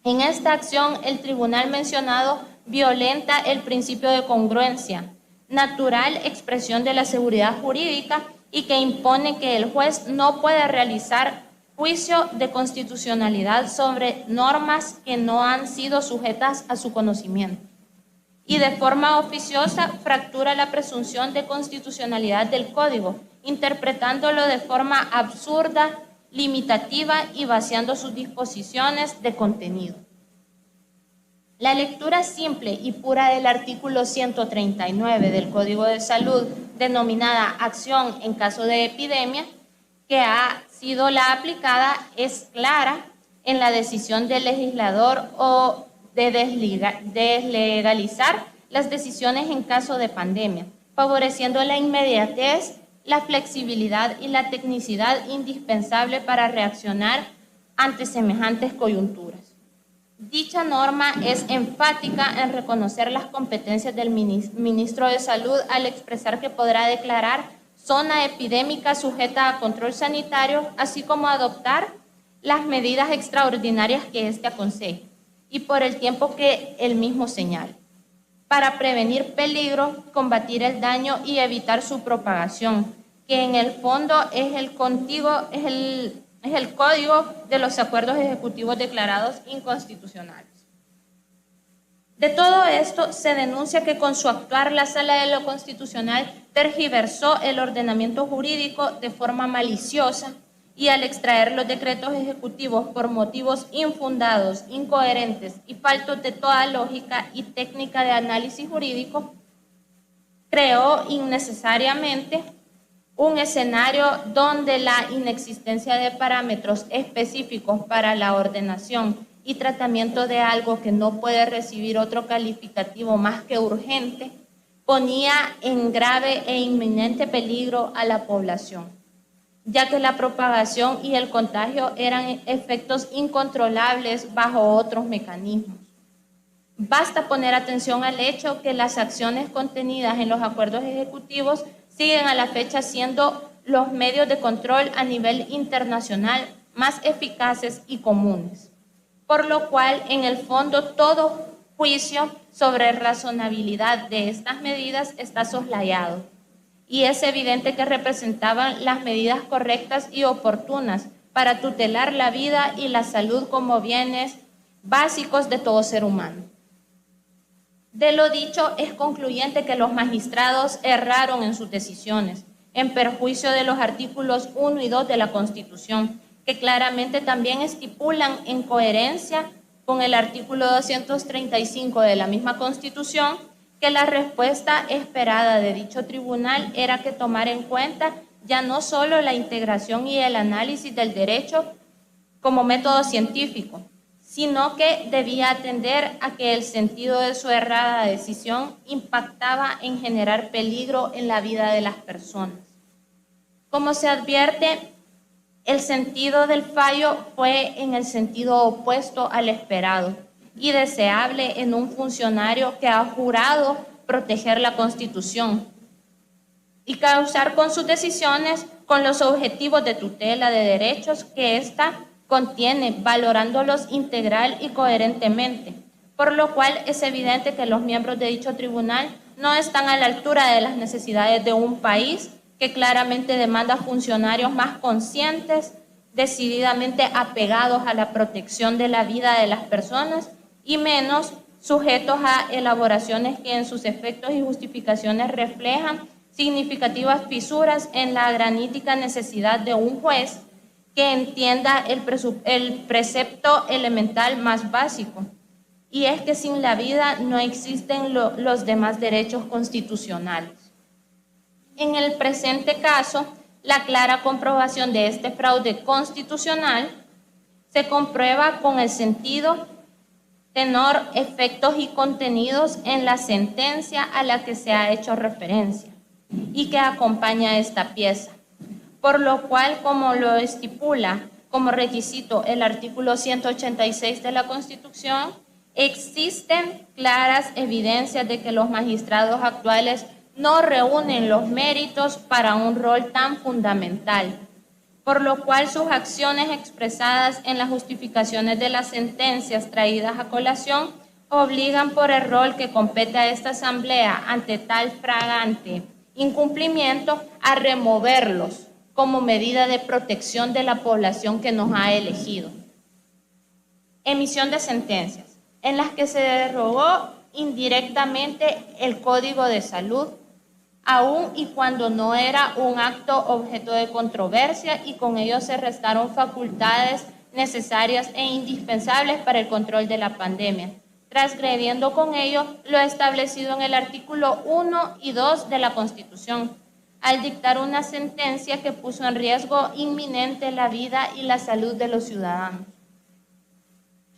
En esta acción, el tribunal mencionado violenta el principio de congruencia, natural expresión de la seguridad jurídica, y que impone que el juez no puede realizar juicio de constitucionalidad sobre normas que no han sido sujetas a su conocimiento. Y de forma oficiosa fractura la presunción de constitucionalidad del Código, interpretándolo de forma absurda, limitativa y vaciando sus disposiciones de contenido. La lectura simple y pura del artículo 139 del Código de Salud, denominada acción en caso de epidemia, que ha sido la aplicada, es clara en la decisión del legislador o de deslegalizar las decisiones en caso de pandemia, favoreciendo la inmediatez, la flexibilidad y la tecnicidad indispensable para reaccionar ante semejantes coyunturas. Dicha norma es enfática en reconocer las competencias del ministro de Salud al expresar que podrá declarar zona epidémica sujeta a control sanitario, así como adoptar las medidas extraordinarias que éste aconseje y por el tiempo que él mismo señale, para prevenir peligro, combatir el daño y evitar su propagación, que en el fondo es el código de los acuerdos ejecutivos declarados inconstitucionales. De todo esto se denuncia que con su actuar la Sala de lo Constitucional tergiversó el ordenamiento jurídico de forma maliciosa y al extraer los decretos ejecutivos por motivos infundados, incoherentes y faltos de toda lógica y técnica de análisis jurídico, creó innecesariamente un escenario donde la inexistencia de parámetros específicos para la ordenación y tratamiento de algo que no puede recibir otro calificativo más que urgente, ponía en grave e inminente peligro a la población, ya que la propagación y el contagio eran efectos incontrolables bajo otros mecanismos. Basta poner atención al hecho que las acciones contenidas en los acuerdos ejecutivos siguen a la fecha siendo los medios de control a nivel internacional más eficaces y comunes, por lo cual en el fondo todo juicio sobre razonabilidad de estas medidas está soslayado y es evidente que representaban las medidas correctas y oportunas para tutelar la vida y la salud como bienes básicos de todo ser humano. De lo dicho, es concluyente que los magistrados erraron en sus decisiones, en perjuicio de los artículos 1 y 2 de la Constitución, que claramente también estipulan en coherencia con el artículo 235 de la misma Constitución, que la respuesta esperada de dicho tribunal era que tomar en cuenta ya no solo la integración y el análisis del derecho como método científico, sino que debía atender a que el sentido de su errada decisión impactaba en generar peligro en la vida de las personas. Como se advierte, el sentido del fallo fue en el sentido opuesto al esperado y deseable en un funcionario que ha jurado proteger la Constitución y causar con sus decisiones con los objetivos de tutela de derechos que ésta contiene, valorándolos integral y coherentemente, por lo cual es evidente que los miembros de dicho tribunal no están a la altura de las necesidades de un país que claramente demanda funcionarios más conscientes, decididamente apegados a la protección de la vida de las personas y menos sujetos a elaboraciones que en sus efectos y justificaciones reflejan significativas fisuras en la granítica necesidad de un juez que entienda el precepto elemental más básico, y es que sin la vida no existen los demás derechos constitucionales. En el presente caso, la clara comprobación de este fraude constitucional se comprueba con el sentido, tenor, efectos y contenidos en la sentencia a la que se ha hecho referencia y que acompaña esta pieza, por lo cual, como lo estipula como requisito el artículo 186 de la Constitución, existen claras evidencias de que los magistrados actuales no reúnen los méritos para un rol tan fundamental, por lo cual sus acciones expresadas en las justificaciones de las sentencias traídas a colación obligan por el rol que compete a esta Asamblea ante tal flagrante incumplimiento a removerlos como medida de protección de la población que nos ha elegido. Emisión de sentencias en las que se derogó indirectamente el Código de Salud, aun y cuando no era un acto objeto de controversia, y con ello se restaron facultades necesarias e indispensables para el control de la pandemia, transgrediendo con ello lo establecido en el artículo 1 y 2 de la Constitución, al dictar una sentencia que puso en riesgo inminente la vida y la salud de los ciudadanos.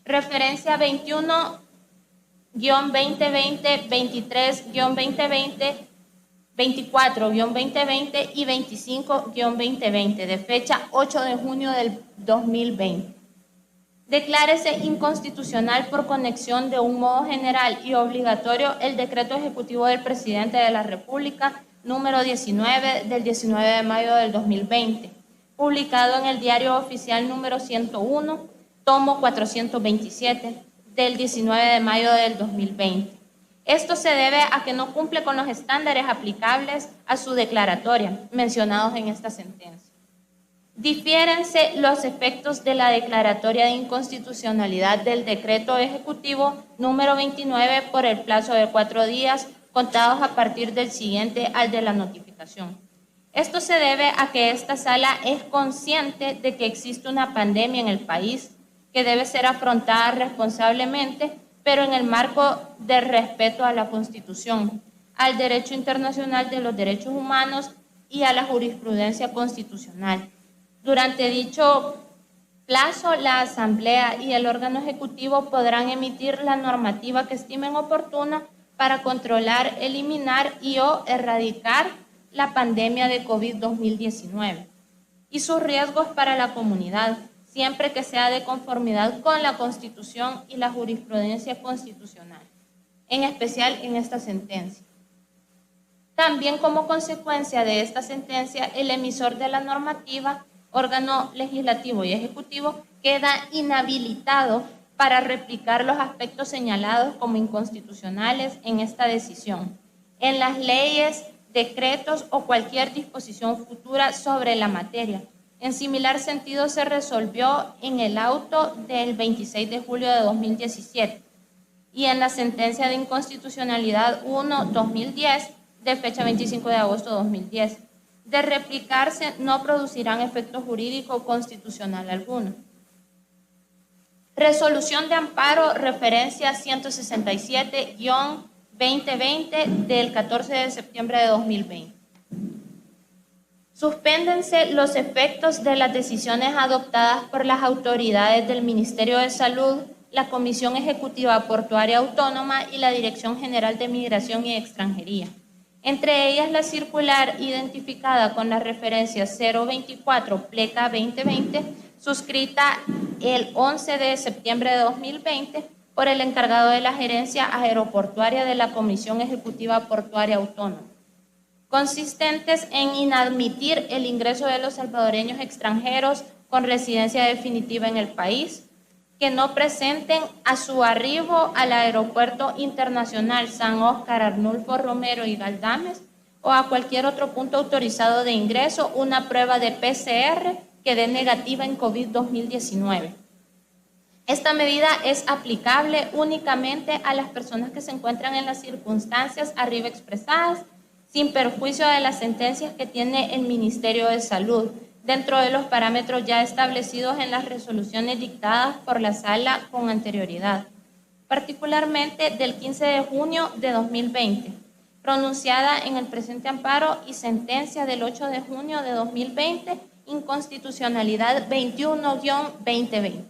Referencia 21-2020, 23-2020, 24-2020 y 25-2020, de fecha 8 de junio del 2020. Declárese inconstitucional por conexión de un modo general y obligatorio el decreto ejecutivo del presidente de la República número 19 del 19 de mayo del 2020, publicado en el Diario Oficial número 101, tomo 427, del 19 de mayo del 2020. Esto se debe a que no cumple con los estándares aplicables a su declaratoria mencionados en esta sentencia. Difiérense los efectos de la declaratoria de inconstitucionalidad del decreto ejecutivo número 29 por el plazo de 4 días contados a partir del siguiente al de la notificación. Esto se debe a que esta sala es consciente de que existe una pandemia en el país que debe ser afrontada responsablemente, pero en el marco del respeto a la Constitución, al derecho internacional de los derechos humanos y a la jurisprudencia constitucional. Durante dicho plazo, la Asamblea y el órgano ejecutivo podrán emitir la normativa que estimen oportuna para controlar, eliminar y o erradicar la pandemia de COVID-2019 y sus riesgos para la comunidad, siempre que sea de conformidad con la Constitución y la jurisprudencia constitucional, en especial en esta sentencia. También como consecuencia de esta sentencia, el emisor de la normativa, órgano legislativo y ejecutivo, queda inhabilitado para replicar los aspectos señalados como inconstitucionales en esta decisión, en las leyes, decretos o cualquier disposición futura sobre la materia. En similar sentido se resolvió en el auto del 26 de julio de 2017 y en la sentencia de inconstitucionalidad 1-2010 de fecha 25 de agosto de 2010. De replicarse no producirán efecto jurídico constitucional alguno. Resolución de amparo, referencia 167-2020 del 14 de septiembre de 2020. Suspéndense los efectos de las decisiones adoptadas por las autoridades del Ministerio de Salud, la Comisión Ejecutiva Portuaria Autónoma y la Dirección General de Migración y Extranjería. Entre ellas la circular identificada con la referencia 024 pleca 2020, suscrita el 11 de septiembre de 2020 por el encargado de la gerencia aeroportuaria de la Comisión Ejecutiva Portuaria Autónoma, consistentes en inadmitir el ingreso de los salvadoreños extranjeros con residencia definitiva en el país, que no presenten a su arribo al Aeropuerto Internacional San Óscar Arnulfo Romero y Galdames o a cualquier otro punto autorizado de ingreso una prueba de PCR que dé negativa en COVID-2019. Esta medida es aplicable únicamente a las personas que se encuentran en las circunstancias arriba expresadas, sin perjuicio de las sentencias que tiene el Ministerio de Salud, dentro de los parámetros ya establecidos en las resoluciones dictadas por la Sala con anterioridad, particularmente del 15 de junio de 2020, pronunciada en el presente amparo y sentencia del 8 de junio de 2020, inconstitucionalidad 21-2020.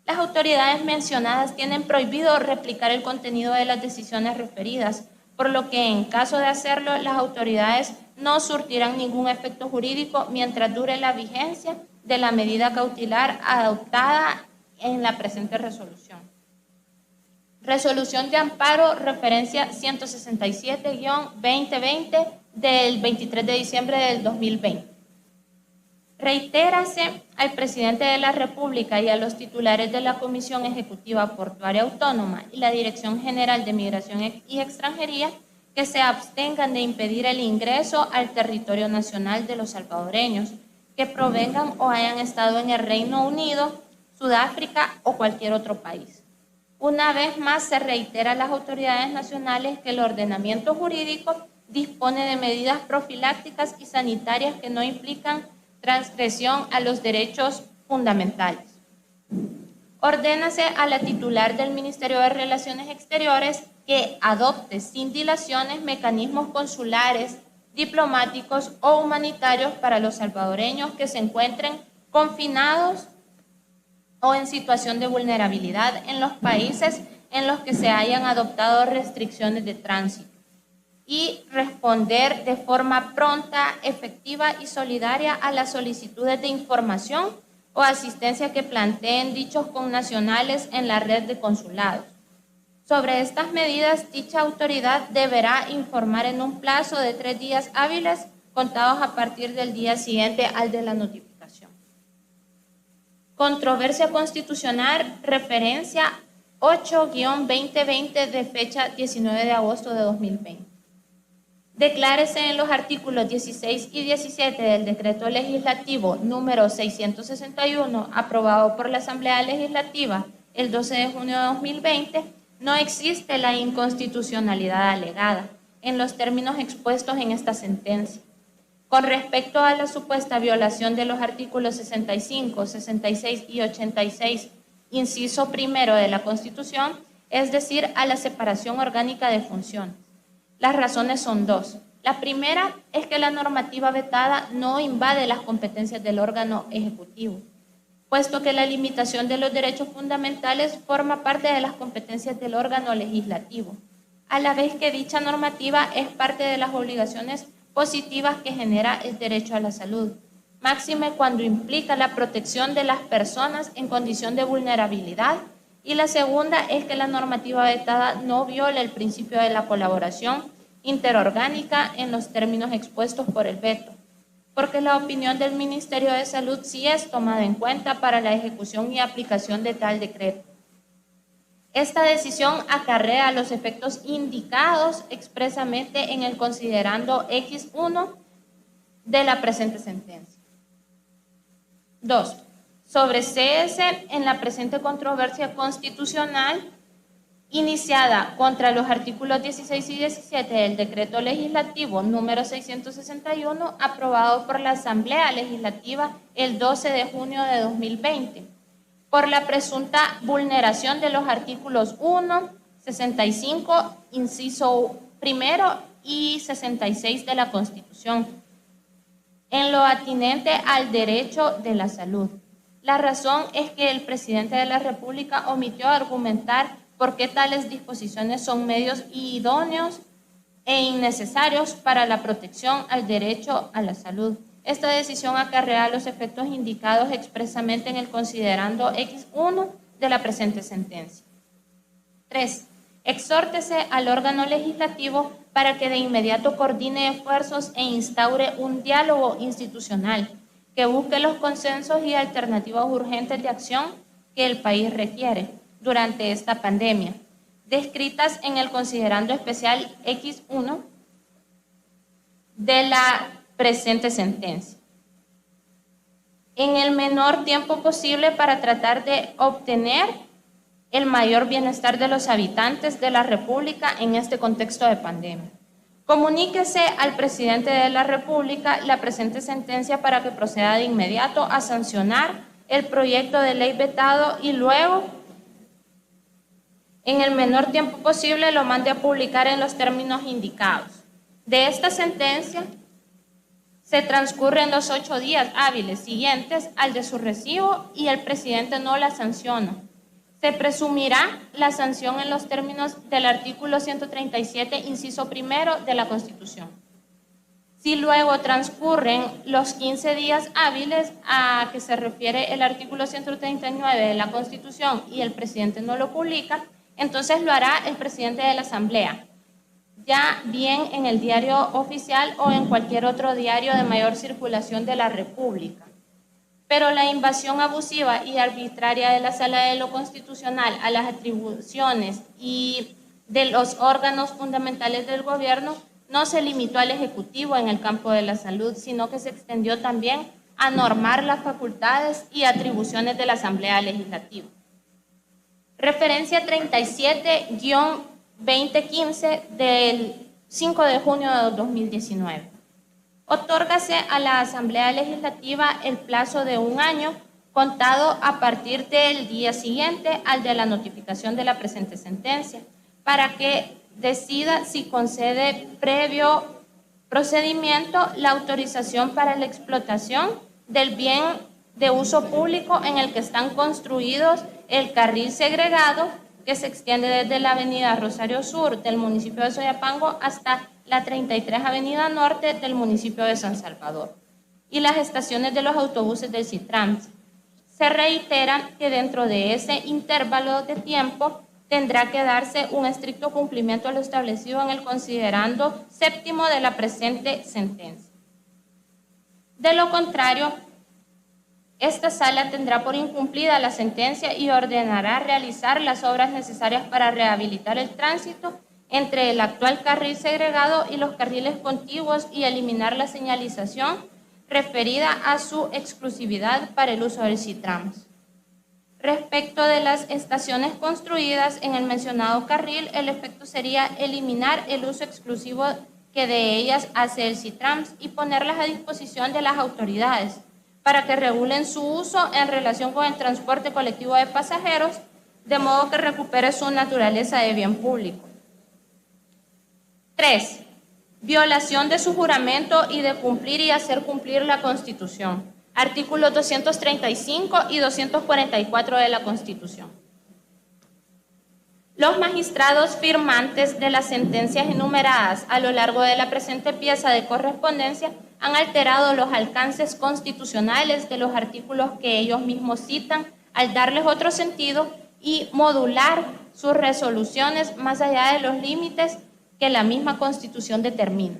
Las autoridades mencionadas tienen prohibido replicar el contenido de las decisiones referidas, por lo que en caso de hacerlo, las autoridades no surtirán ningún efecto jurídico mientras dure la vigencia de la medida cautelar adoptada en la presente resolución. Resolución de amparo, referencia 167-2020 del 23 de diciembre del 2020. Reitérase al presidente de la República y a los titulares de la Comisión Ejecutiva Portuaria Autónoma y la Dirección General de Migración y Extranjería que se abstengan de impedir el ingreso al territorio nacional de los salvadoreños que provengan o hayan estado en el Reino Unido, Sudáfrica o cualquier otro país. Una vez más se reitera a las autoridades nacionales que el ordenamiento jurídico dispone de medidas profilácticas y sanitarias que no implican transgresión a los derechos fundamentales. Ordénase a la titular del Ministerio de Relaciones Exteriores que adopte sin dilaciones mecanismos consulares, diplomáticos o humanitarios para los salvadoreños que se encuentren confinados o en situación de vulnerabilidad en los países en los que se hayan adoptado restricciones de tránsito y responder de forma pronta, efectiva y solidaria a las solicitudes de información o asistencia que planteen dichos connacionales en la red de consulados. Sobre estas medidas, dicha autoridad deberá informar en un plazo de 3 días hábiles contados a partir del día siguiente al de la notificación. Controversia constitucional, referencia 8-2020 de fecha 19 de agosto de 2020. Declárese en los artículos 16 y 17 del Decreto Legislativo número 661, aprobado por la Asamblea Legislativa el 12 de junio de 2020, no existe la inconstitucionalidad alegada en los términos expuestos en esta sentencia. Con respecto a la supuesta violación de los artículos 65, 66 y 86, inciso primero de la Constitución, es decir, a la separación orgánica de funciones. Las razones son dos. La primera es que la normativa vetada no invade las competencias del órgano ejecutivo, puesto que la limitación de los derechos fundamentales forma parte de las competencias del órgano legislativo, a la vez que dicha normativa es parte de las obligaciones positivas que genera el derecho a la salud, máxime cuando implica la protección de las personas en condición de vulnerabilidad. Y la segunda es que la normativa vetada no viola el principio de la colaboración interorgánica en los términos expuestos por el veto, porque la opinión del Ministerio de Salud sí es tomada en cuenta para la ejecución y aplicación de tal decreto. Esta decisión acarrea los efectos indicados expresamente en el considerando X1 de la presente sentencia. 2. Sobreséese en la presente controversia constitucional iniciada contra los artículos 16 y 17 del Decreto Legislativo número 661, aprobado por la Asamblea Legislativa el 12 de junio de 2020, por la presunta vulneración de los artículos 1, 65, inciso primero y 66 de la Constitución, en lo atinente al derecho de la salud. La razón es que el presidente de la República omitió argumentar por qué tales disposiciones son medios idóneos e innecesarios para la protección al derecho a la salud. Esta decisión acarrea los efectos indicados expresamente en el considerando X1 de la presente sentencia. 3. Exhórtese al órgano legislativo para que de inmediato coordine esfuerzos e instaure un diálogo institucional que busque los consensos y alternativas urgentes de acción que el país requiere durante esta pandemia, descritas en el considerando especial X1 de la presente sentencia, en el menor tiempo posible para tratar de obtener el mayor bienestar de los habitantes de la República en este contexto de pandemia. Comuníquese al presidente de la República la presente sentencia para que proceda de inmediato a sancionar el proyecto de ley vetado y luego en el menor tiempo posible lo mande a publicar en los términos indicados. De esta sentencia se transcurren los 8 días hábiles siguientes al de su recibo y el presidente no la sanciona. Se presumirá la sanción en los términos del artículo 137, inciso primero de la Constitución. Si luego transcurren los 15 días hábiles a que se refiere el artículo 139 de la Constitución y el presidente no lo publica, entonces lo hará el presidente de la Asamblea, ya bien en el diario oficial o en cualquier otro diario de mayor circulación de la República. Pero la invasión abusiva y arbitraria de la Sala de lo Constitucional a las atribuciones y de los órganos fundamentales del gobierno no se limitó al Ejecutivo en el campo de la salud, sino que se extendió también a normar las facultades y atribuciones de la Asamblea Legislativa. Referencia 37-2015 del 5 de junio de 2019. Otórgase a la Asamblea Legislativa el plazo de 1 año contado a partir del día siguiente al de la notificación de la presente sentencia, para que decida si concede previo procedimiento la autorización para la explotación del bien de uso público en el que están construidos el carril segregado que se extiende desde la avenida Rosario Sur del municipio de Soyapango hasta la 33 Avenida Norte del municipio de San Salvador y las estaciones de los autobuses del Citrans. Se reitera que dentro de ese intervalo de tiempo tendrá que darse un estricto cumplimiento a lo establecido en el considerando séptimo de la presente sentencia. De lo contrario, esta sala tendrá por incumplida la sentencia y ordenará realizar las obras necesarias para rehabilitar el tránsito entre el actual carril segregado y los carriles contiguos y eliminar la señalización referida a su exclusividad para el uso del Citrans. Respecto de las estaciones construidas en el mencionado carril, el efecto sería eliminar el uso exclusivo que de ellas hace el Citrans y ponerlas a disposición de las autoridades para que regulen su uso en relación con el transporte colectivo de pasajeros, de modo que recupere su naturaleza de bien público. 3. Violación de su juramento y de cumplir y hacer cumplir la Constitución. Artículos 235 y 244 de la Constitución. Los magistrados firmantes de las sentencias enumeradas a lo largo de la presente pieza de correspondencia han alterado los alcances constitucionales de los artículos que ellos mismos citan al darles otro sentido y modular sus resoluciones más allá de los límites que la misma Constitución determina.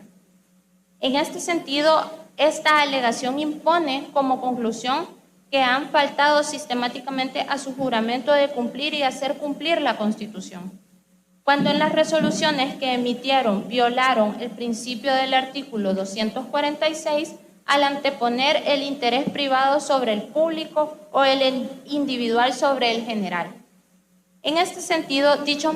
En este sentido, esta alegación impone como conclusión que han faltado sistemáticamente a su juramento de cumplir y hacer cumplir la Constitución, cuando en las resoluciones que emitieron violaron el principio del artículo 246 al anteponer el interés privado sobre el público o el individual sobre el general. En este sentido, dichos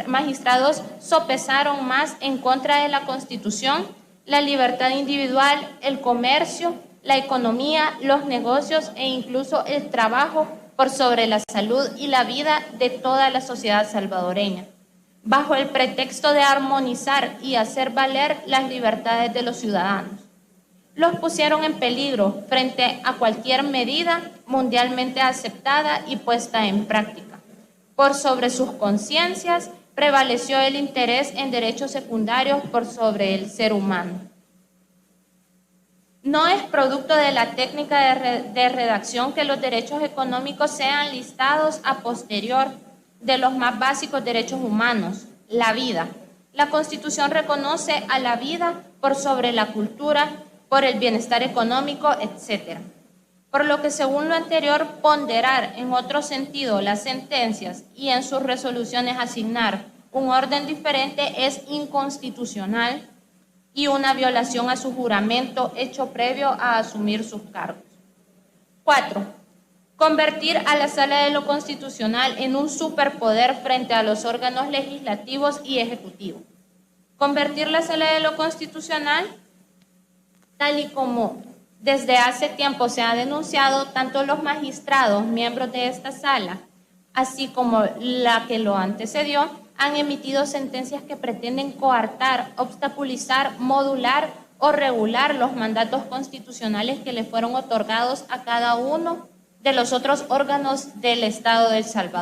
magistrados sopesaron más en contra de la Constitución la libertad individual, el comercio, la economía, los negocios e incluso el trabajo por sobre la salud y la vida de toda la sociedad salvadoreña, bajo el pretexto de armonizar y hacer valer las libertades de los ciudadanos. Los pusieron en peligro frente a cualquier medida mundialmente aceptada y puesta en práctica. Por sobre sus conciencias prevaleció el interés en derechos secundarios por sobre el ser humano. No es producto de la técnica de redacción que los derechos económicos sean listados a posterior de los más básicos derechos humanos, la vida. La Constitución reconoce a la vida por sobre la cultura, por el bienestar económico, etc. Por lo que, según lo anterior, ponderar en otro sentido las sentencias y en sus resoluciones asignar un orden diferente es inconstitucional y una violación a su juramento hecho previo a asumir sus cargos. 4. Convertir a la Sala de lo Constitucional en un superpoder frente a los órganos legislativos y ejecutivos. Convertir la Sala de lo Constitucional, tal y como desde hace tiempo se ha denunciado, tanto los magistrados, miembros de esta sala, así como la que lo antecedió, han emitido sentencias que pretenden coartar, obstaculizar, modular o regular los mandatos constitucionales que le fueron otorgados a cada uno de los otros órganos del Estado de El Salvador.